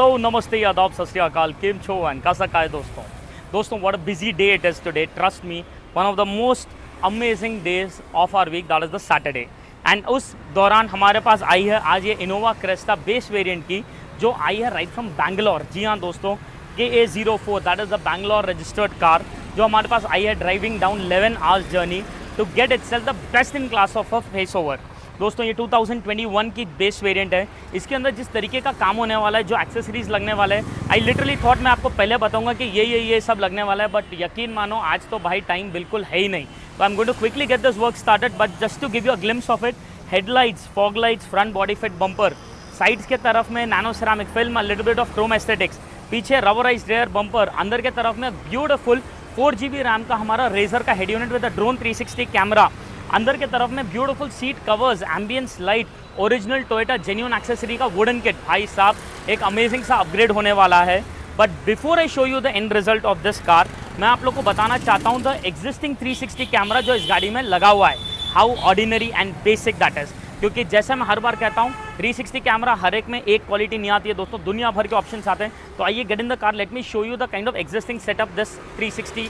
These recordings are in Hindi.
Hello, namaste, adab, sat sri akal, kim cho and kaisa ka hai दोस्तों what a busy day it is today. Trust me, one of the most amazing days of our week, that is the Saturday. And उस दौरान हमारे पास आई है आज ये इनोवा क्रेस्टा बेस वेरिएंट की, जो आई है राइट फ्रॉम बैंगलोर। जी हाँ दोस्तों, KA04 that is the Bangalore registered car जो हमारे पास आई है driving down 11 hours journey to get itself the best in class of a face over. दोस्तों ये 2021 की बेस वेरिएंट है। इसके अंदर जिस तरीके का काम होने वाला है, जो एक्सेसरीज लगने वाला है, आई लिटरली थॉट मैं आपको पहले बताऊंगा कि ये सब लगने वाला है, बट यकीन मानो आज तो भाई टाइम बिल्कुल है ही नहीं। तो I am going to quickly get this work started, but just to give you a glimpse of it. Headlights, fog lights, front body fit bumper, sides के तरफ में nano ceramic film, a little bit of chrome aesthetics, पीछे रबराइज्ड रेयर बम्पर, अंदर के तरफ में ब्यूटीफुल 4GB रैम का हमारा रेजर का head unit with the drone 360 camera, अंदर के तरफ में beautiful seat covers, ambience light, original Toyota genuine accessory का वुडन किट। भाई साहब एक अमेजिंग सा अपग्रेड होने वाला है। But before I show you the end result of this car, मैं आप लोग को बताना चाहता हूँ द एग्जिस्टिंग 360 कैमरा जो इस गाड़ी में लगा हुआ है, how ordinary and basic that is. क्योंकि जैसे मैं हर बार कहता हूँ 360 कैमरा हर एक में एक क्वालिटी नहीं आती है दोस्तों, दुनिया भर के ऑप्शंस आते हैं। तो आइए get in the car, late me show you the kind of existing setup this 360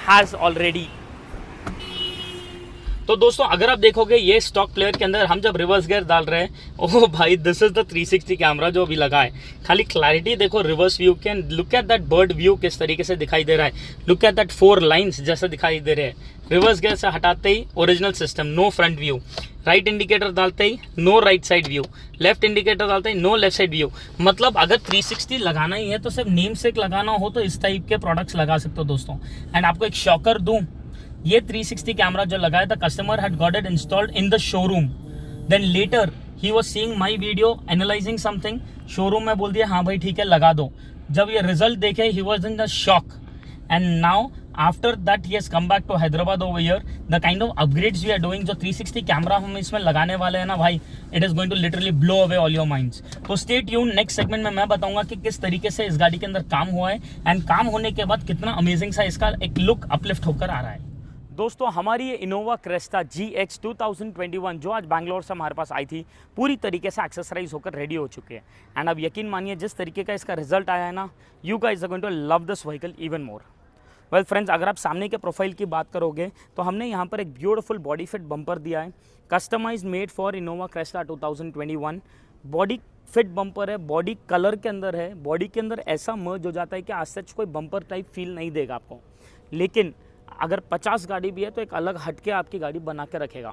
has already. तो दोस्तों अगर आप देखोगे ये स्टॉक प्लेयर के अंदर हम जब रिवर्स गियर डाल रहे हैं, ओह भाई दिस इज द 360 कैमरा जो अभी लगा है। खाली क्लैरिटी देखो रिवर्स व्यू के, look at that bird view किस तरीके से दिखाई दे रहा है, लुक एट दैट 4 लाइंस जैसे दिखाई दे रहे हैं। रिवर्स गियर से हटाते ही original system, no front view, right indicator डालते ही no right side view, left indicator डालते ही नो लेफ्ट साइड व्यू। मतलब अगर 360 लगाना ही है तो सिर्फ नेम सेक लगाना हो तो इस टाइप के प्रोडक्ट्स लगा सकते हो दोस्तों। एंड आपको एक शॉकर दूं, ये 360 कैमरा जो लगाया था, customer had got it installed in the showroom, then later he was seeing my video analysing something, showroom में बोल दिया हाँ भाई ठीक है लगा दो। जब ये रिजल्ट देखे he was in the shock, and now after that he has come back to Hyderabad over here. The kind of upgrades we are doing, जो 360 कैमरा हम इसमें लगाने वाले हैं ना भाई, it is going to literally blow away all your minds. तो स्टे ट्यून, नेक्स्ट सेगमेंट में मैं बताऊंगा कि किस तरीके से इस गाड़ी के अंदर काम हुआ है, एंड काम होने के बाद कितना अमेजिंग सा इसका एक लुक अपलिफ्ट होकर आ रहा है। दोस्तों हमारी ये इनोवा क्रेस्टा GX 2021 जो आज बैंगलोर से हमारे पास आई थी, पूरी तरीके से एक्सेसराइज होकर रेडी हो चुके हैं। एंड अब यकीन मानिए जिस तरीके का इसका रिजल्ट आया है ना, you guys are going to love this vehicle even more. Well friends, अगर आप सामने के प्रोफाइल की बात करोगे तो हमने यहाँ पर एक ब्यूटीफुल बॉडी फिट बम्पर दिया है, customise made for Innova Crysta 2021। Body fit bumper है, बॉडी कलर के अंदर है, बॉडी के अंदर ऐसा मर्ज हो जाता है कि आज सच कोई बम्पर टाइप फील नहीं देगा आपको। लेकिन अगर 50 गाड़ी भी है तो एक अलग हटके आपकी गाड़ी बना के रखेगा।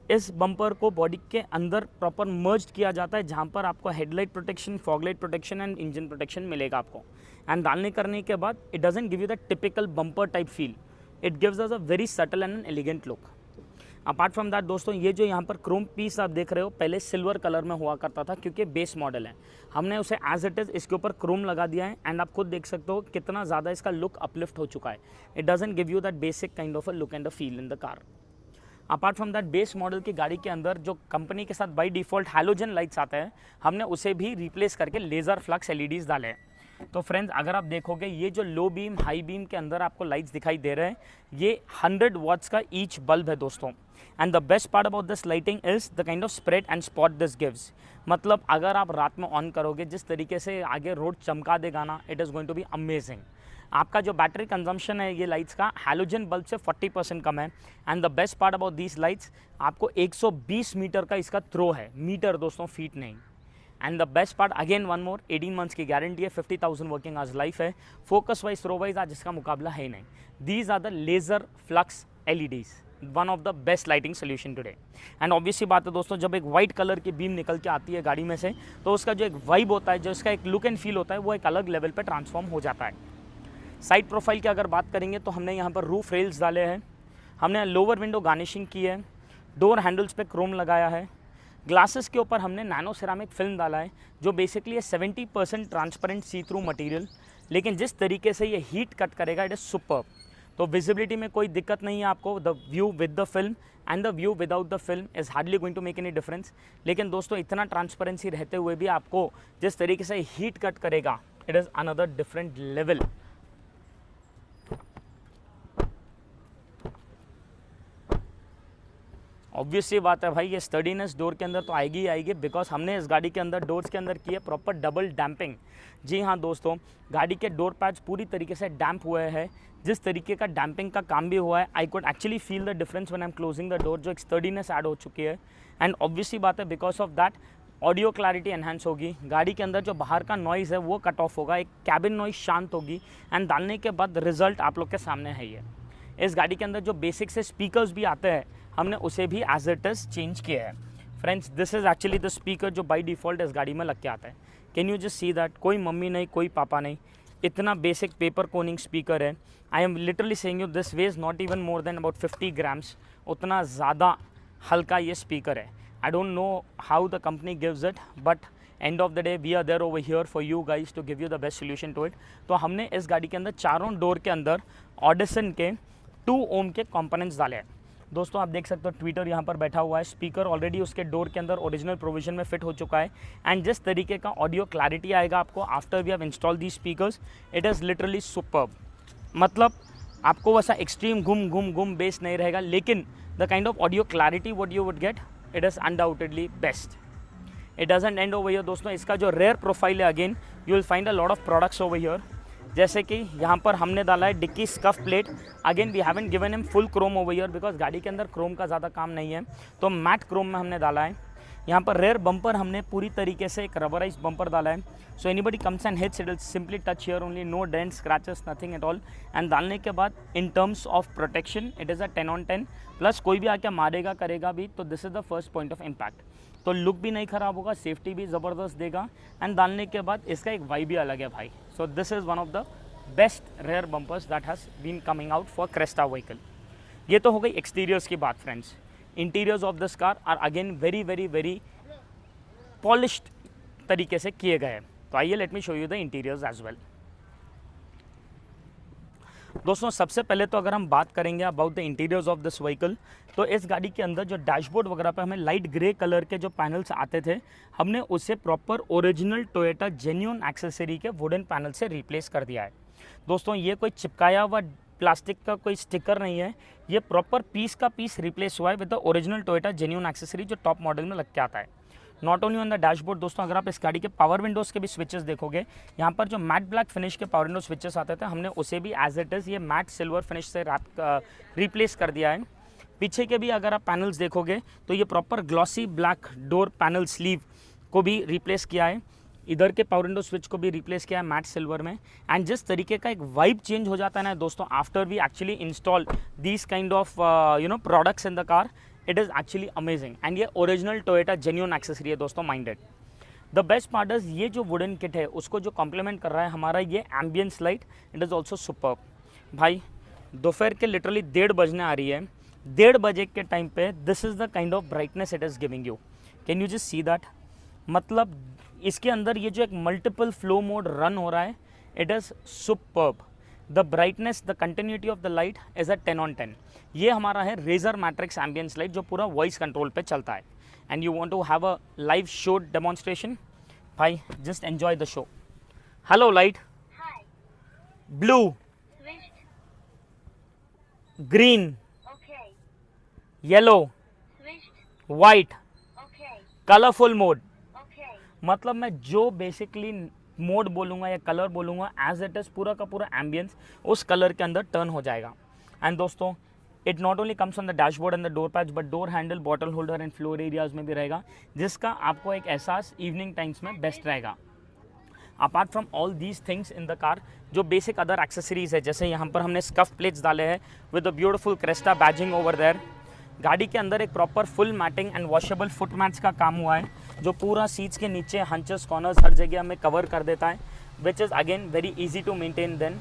इस बम्पर को बॉडी के अंदर प्रॉपर मर्ज किया जाता है, जहाँ पर आपको headlight protection, foglight protection and engine protection मिलेगा आपको। एंड डालने करने के बाद it doesn't give you the typical bumper type feel, it gives us a very subtle and an elegant look. Apart from that दोस्तों, ये जो यहाँ पर क्रोम पीस आप देख रहे हो, पहले सिल्वर कलर में हुआ करता था क्योंकि बेस मॉडल है, हमने उसे एज इट इज़ इसके ऊपर क्रोम लगा दिया है। एंड आप खुद देख सकते हो कितना ज़्यादा इसका लुक अपलिफ्ट हो चुका है। It doesn't give you that basic kind of a look and a feel in the car. Apart from that, base model की गाड़ी के अंदर जो कंपनी के साथ बाई डिफ़ॉल्ट हैलोजन लाइट्स आते हैं, हमने उसे भी रिप्लेस करके लेज़र फ्लक्स LEDs डाले हैं। तो फ्रेंड्स अगर आप देखोगे ये जो लो बीम, हाई बीम के अंदर आपको लाइट्स दिखाई दे रहे हैं, ये 100 वॉट्स का ईच बल्ब है दोस्तों। And the best part about this lighting is the kind of spread and spot this gives. मतलब अगर आप रात में ऑन करोगे, जिस तरीके से आगे रोड चमका देगा ना, it is going to be amazing. आपका जो बैटरी कंजम्पशन है ये लाइट्स का हैलोजन बल्ब से 40% कम है। And the best part about these lights, आपको 120 मीटर का इसका थ्रो है, मीटर दोस्तों, फीट नहीं। And the best part again one more, 18 months की गारंटी है, 50,000 वर्किंग आवर्स लाइफ है। फोकस वाइज, थ्रो वाइज आज इसका मुकाबला है ही नहीं। These are the laser flux LEDs, one of the best lighting solution today. And obviously बात है दोस्तों, जब एक वाइट कलर की बीम निकल के आती है गाड़ी में से, तो उसका जो एक वाइब होता है, जो इसका एक लुक एंड फील होता है, वो एक अलग लेवल पर ट्रांसफॉर्म हो जाता है। साइड प्रोफाइल की अगर बात करेंगे तो हमने यहाँ पर रूफ रेल्स डाले हैं, हमने लोअर विंडो गार्निशिंग की है, डोर हैंडल्स पे क्रोम लगाया है, ग्लासेस के ऊपर हमने नैनो सेरामिक फिल्म डाला है, जो बेसिकली है 70% ट्रांसपेरेंट सी थ्रू मटेरियल। लेकिन जिस तरीके से ये हीट कट करेगा, इट इज़ सुपर्ब। तो विजिबिलिटी में कोई दिक्कत नहीं है आपको। The view with the film and the view without the film is hardly going to make any difference. लेकिन दोस्तों इतना ट्रांसपेरेंसी रहते हुए भी आपको जिस तरीके से हीट कट करेगा, it is another different level. Obviously बात है भाई, ये स्टडीनेस डोर के अंदर तो आएगी ही आएगी, बिकॉज हमने इस गाड़ी के अंदर डोर्स के अंदर की है प्रॉपर डबल डैम्पिंग। जी हाँ दोस्तों, गाड़ी के डोर पैड्स पूरी तरीके से डैम्प हुए हैं। जिस तरीके का डैम्पिंग का काम भी हुआ है, I could actually feel the difference when I am closing the door, जो एक स्टडीनेस ऐड हो चुकी है। एंड ऑब्वियसली बात है, because of that audio clarity enhance होगी, गाड़ी के अंदर जो बाहर का नॉइज़ है वो कट ऑफ होगा, एक कैबिन नॉइज़ शांत होगी। एंड डालने के बाद रिजल्ट आप लोग के सामने है। ये इस गाड़ी के अंदर जो बेसिक से स्पीकर्स भी आते हैं, हमने उसे भी एज इट इज़ चेंज किया है। Friends, this is actually the speaker जो बाई डिफ़ॉल्ट इस गाड़ी में लग के आता है। Can you just see that? कोई मम्मी नहीं, कोई पापा नहीं, इतना बेसिक पेपर कोनिंग स्पीकर है। I am literally saying you this weighs not even more than about 50 grams, उतना ज़्यादा हल्का ये स्पीकर है। I don't know how the company gives it, but end of the day we are there over here for you guys to give you the best solution to it. तो हमने इस गाड़ी के अंदर चारों डोर के अंदर ऑडिसन के 2 ओम के कंपोनेंट्स डाले हैं। दोस्तों आप देख सकते हो ट्विटर यहाँ पर बैठा हुआ है, स्पीकर ऑलरेडी उसके डोर के अंदर ओरिजिनल प्रोविजन में फिट हो चुका है। एंड जिस तरीके का ऑडियो क्लैरिटी आएगा आपको after we have install the speakers, it is literally superb. मतलब आपको वैसा एक्सट्रीम गुम बेस नहीं रहेगा, लेकिन the kind of audio clarity what you would get, it is undoubtedly best. It doesn't end over here दोस्तों। इसका जो रेयर प्रोफाइल है, again you will find a lot of products over here. जैसे कि यहाँ पर हमने डाला है डिक्की scuff plate. Again we haven't given him full Chrome over here because गाड़ी के अंदर क्रोम का ज़्यादा काम नहीं है, तो मैट क्रोम में हमने डाला है। यहाँ पर रेयर बम्पर हमने पूरी तरीके से एक रबराइज बम्पर डाला है, so anybody comes and hits it will simply touch here only, no dent scratches nothing at all. And डालने के बाद in terms of protection it is a 10 on 10, plus कोई भी आके मारेगा करेगा भी तो this is the first point of impact. तो लुक भी नहीं ख़राब होगा, सेफ्टी भी ज़बरदस्त देगा। एंड डालने के बाद इसका एक वाइब भी अलग है भाई। So this is one of the best rear bumpers that has been coming out for Crysta vehicle. ये तो हो गई एक्सटीरियर्स की बात friends. Interiors of this car are again very very very polished तरीके से किए गए हैं। तो आइए let me show you the interiors as well. दोस्तों सबसे पहले तो अगर हम बात करेंगे about the interiors of this vehicle, तो इस गाड़ी के अंदर जो डैशबोर्ड वगैरह पे हमें लाइट ग्रे कलर के जो पैनल्स आते थे, हमने उसे proper original Toyota genuine accessory के वुडन पैनल से रिप्लेस कर दिया है। दोस्तों ये कोई चिपकाया हुआ प्लास्टिक का कोई स्टिकर नहीं है, ये प्रॉपर पीस का पीस रिप्लेस हुआ है with the original Toyota genuine accessory जो टॉप मॉडल में लग के आता है। Not only on the dashboard दोस्तों, अगर आप इस गाड़ी के पावर विंडोज़ के भी स्विचेस देखोगे, यहाँ पर जो मैट ब्लैक फिनिश के पावर विंडो स्विचेस आते थे, हमने उसे भी एज इट इज़ ये मैट सिल्वर फिनिश से रिप्लेस कर दिया है। पीछे के भी अगर आप पैनल्स देखोगे तो ये proper glossy black door panel sleeve को भी रिप्लेस किया है, इधर के पावर विंडो स्विच को भी रिप्लेस किया है मैट सिल्वर में। एंड जिस तरीके का एक वाइब चेंज हो जाता है ना दोस्तों after we actually install these kind of products in the car, it is actually amazing. And ये ओरिजिनल टोयोटा जेन्युइन एक्सेसरी है दोस्तों, minded. The best part is ये जो वुडन किट है उसको जो कॉम्प्लीमेंट कर रहा है हमारा ये ambience light, it is also superb. भाई दोपहर के लिटरली 1:30 बजने आ रही है, 1:30 बजे के टाइम पे this is the kind of brightness it is giving you. Can you just see that? मतलब इसके अंदर ये जो एक मल्टीपल फ्लो मोड रन हो रहा है, it is superb. The brightness, the continuity of the light is a 10 on 10। ये हमारा है रेजर मैट्रिक्स एम्बियंस लाइट जो पूरा वॉइस कंट्रोल पे चलता है। And you want to have a live show demonstration, भाई just enjoy the show. Hello light, blue, green, yellow, white, colourful mode. मतलब मैं जो बेसिकली मोड बोलूँगा या कलर बोलूँगा एज इट इज़ पूरा का पूरा एम्बियंस उस कलर के अंदर टर्न हो जाएगा। एंड दोस्तों it not only comes on the dashboard and the door patch but door handle, bottle holder and floor areas में भी रहेगा, जिसका आपको एक एहसास इवनिंग टाइम्स में बेस्ट रहेगा। Apart from all these things in the car, जो बेसिक अदर एक्सेसरीज है, जैसे यहाँ पर हमने स्कफ प्लेट्स डाले हैं with a beautiful Crysta badging over there. गाड़ी के अंदर एक proper full matting and washable foot mats का काम हुआ है, जो पूरा सीट्स के नीचे हंचेस कॉर्नर्स हर जगह हमें कवर कर देता है, which is again very easy to maintain. Then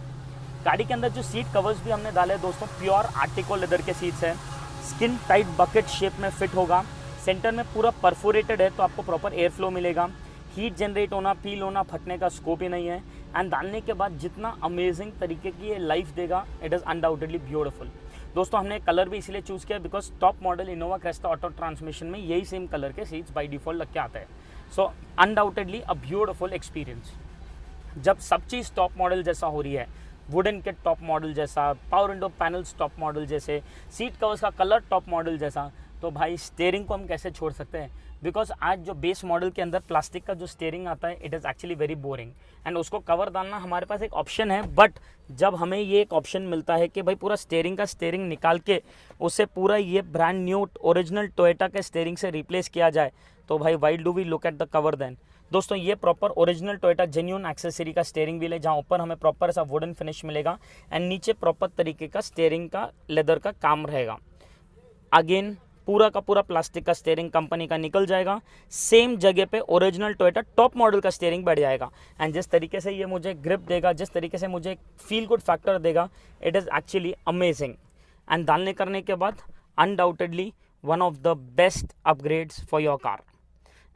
गाड़ी के अंदर जो सीट कवर्स भी हमने डाले दोस्तों, प्योर आर्टिको लेदर के सीट्स है, स्किन टाइट बकेट शेप में फिट होगा, सेंटर में पूरा परफोरेटेड है तो आपको प्रॉपर एयर फ्लो मिलेगा, हीट जनरेट होना, पील होना, फटने का स्कोप ही नहीं है। एंड डालने के बाद जितना अमेजिंग तरीके की ये लाइफ देगा, इट इज़ अनडाउटेडली ब्यूटीफुल। दोस्तों हमने कलर भी इसीलिए चूज़ किया because top model Innova Crysta auto transmission में यही सेम कलर के सीट्स बाय डिफ़ॉल्ट लग के आते हैं। सो अनडाउटेडली अ ब्यूटीफुल एक्सपीरियंस। जब सब चीज़ टॉप मॉडल जैसा हो रही है, वुडन के टॉप मॉडल जैसा, power window panels top model जैसे, सीट कवर्स का कलर टॉप मॉडल जैसा, तो भाई स्टीयरिंग को हम कैसे छोड़ सकते हैं, बिकॉज आज जो बेस मॉडल के अंदर प्लास्टिक का जो स्टीयरिंग आता है it is actually very boring, and उसको कवर डालना हमारे पास एक ऑप्शन है। बट जब हमें ये एक ऑप्शन मिलता है कि भाई पूरा स्टीयरिंग का स्टीयरिंग निकाल के उसे पूरा ये ब्रांड न्यू ओरिजिनल टोयोटा के स्टीयरिंग से रिप्लेस किया जाए, तो भाई why do we look at the cover then. दोस्तों ये proper original Toyota genuine accessory का स्टीयरिंग व्हील है, जहाँ ऊपर हमें प्रॉपर ऐसा वुडन फिनिश मिलेगा एंड नीचे प्रॉपर तरीके का स्टीयरिंग का लेदर का काम रहेगा। अगेन पूरा का पूरा प्लास्टिक का स्टीयरिंग कंपनी का निकल जाएगा, सेम जगह पे ओरिजिनल टोयोटा टॉप मॉडल का स्टीयरिंग बैठ जाएगा। एंड जिस तरीके से ये मुझे ग्रिप देगा, जिस तरीके से मुझे फील गुड फैक्टर देगा, it is actually amazing. And डालने करने के बाद undoubtedly one of the best upgrades for your car.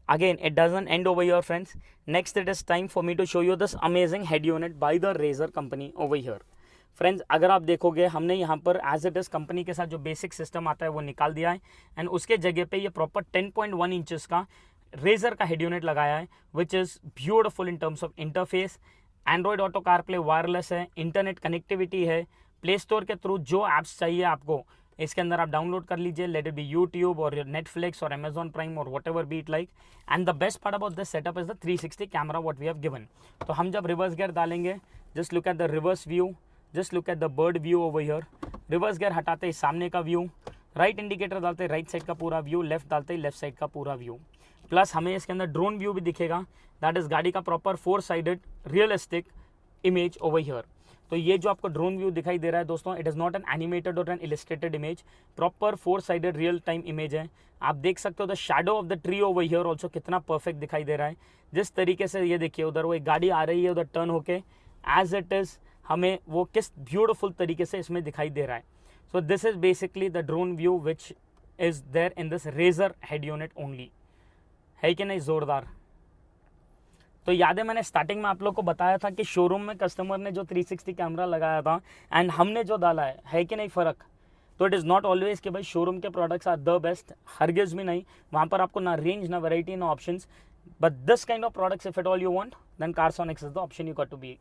Again, it doesn't end over here, friends. Next, it is time for me to show you this amazing head unit by the Razer company over here. Friends अगर आप देखोगे हमने यहाँ पर एज इट इज़ कंपनी के साथ जो बेसिक सिस्टम आता है वो निकाल दिया है, एंड उसके जगह पे ये प्रॉपर 10.1 इंचेस का रेजर का हेड यूनिट लगाया है, which is beautiful in terms of interface. Android auto CarPlay wireless है, इंटरनेट कनेक्टिविटी है, प्ले स्टोर के थ्रू जो ऐप्स चाहिए आपको इसके अंदर आप डाउनलोड कर लीजिए, लेट इट बी यूट्यूब और नेटफ्लिक्स और अमेजॉन प्राइम और what ever be it like. And the best part about this setup is the 360 camera what we have given. तो हम जब रिवर्स गियर डालेंगे, just look at the reverse view, just look at the bird view over here. Reverse gear हटाते ही सामने का व्यू, राइट इंडिकेटर डालते ही राइट साइड का पूरा व्यू, लेफ्ट डालते ही लेफ्ट साइड का पूरा व्यू, प्लस हमें इसके अंदर ड्रोन व्यू भी दिखेगा, दैट इज गाड़ी का proper 4 sided realistic image over here. तो ये जो आपको ड्रोन व्यू दिखाई दे रहा है दोस्तों, it is not an animated और an illustrated image, proper 4 sided real time image है। आप देख सकते हो the shadow of the tree over here also कितना परफेक्ट दिखाई दे रहा है। जिस तरीके से ये देखिए उधर वो एक गाड़ी आ रही है उधर टर्न होके, एज इट इज़ हमें वो किस ब्यूटिफुल तरीके से इसमें दिखाई दे रहा है। So this is basically the drone view which is there in this razor head unit only. है कि नहीं जोरदार। तो याद है मैंने स्टार्टिंग में आप लोग को बताया था कि शोरूम में कस्टमर ने जो 360 कैमरा लगाया था एंड हमने जो डाला है कि नहीं फ़र्क। तो इट इज़ नॉट ऑलवेज कि भाई शोरूम के प्रोडक्ट्स आर द बेस्ट, हरगिज़ भी नहीं। वहाँ पर आपको ना रेंज ना वैरायटी ना options, but this kind of products if at all you want then Carsonics is the option you got to be.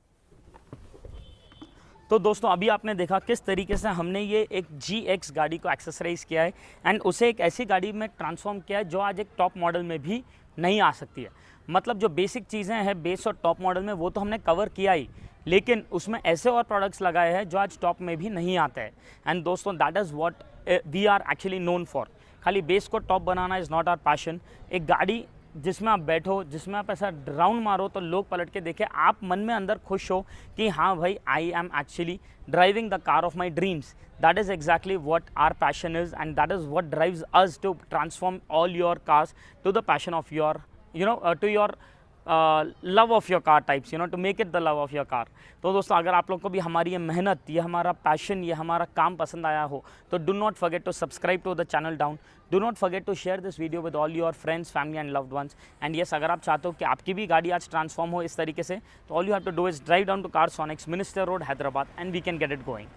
तो दोस्तों अभी आपने देखा किस तरीके से हमने ये एक GX गाड़ी को एक्सेसराइज किया है एंड उसे एक ऐसी गाड़ी में ट्रांसफॉर्म किया है जो आज एक टॉप मॉडल में भी नहीं आ सकती है। मतलब जो बेसिक चीज़ें हैं बेस और टॉप मॉडल में वो तो हमने कवर किया ही, लेकिन उसमें ऐसे और प्रोडक्ट्स लगाए हैं जो आज टॉप में भी नहीं आते हैं। एंड दोस्तों that is what we are actually known for. खाली बेस को टॉप बनाना इज़ नॉट आवर पैशन। एक गाड़ी जिसमें आप बैठो, जिसमें आप ऐसा राउंड मारो तो लोग पलट के देखें, आप मन में अंदर खुश हो कि हाँ भाई I am actually driving the car of my dreams. That is exactly what our passion is, and that is what drives us to transform all your cars to the passion of your, to your love of your car types, to make it the love of your car. तो दोस्तों अगर आप लोग को भी हमारी ये मेहनत, ये हमारा पैशन, ये हमारा काम पसंद आया हो तो do not forget to subscribe to the channel down. Do not forget to share this video with all your friends, family and loved ones. And yes, अगर आप चाहते हो कि आपकी भी गाड़ी आज ट्रांसफॉर्म हो इस तरीके से, तो all you have to do is drive down to Carsonics, Minister Road, Hyderabad, and we can get it going.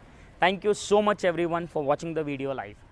Thank you so much everyone for watching the video live.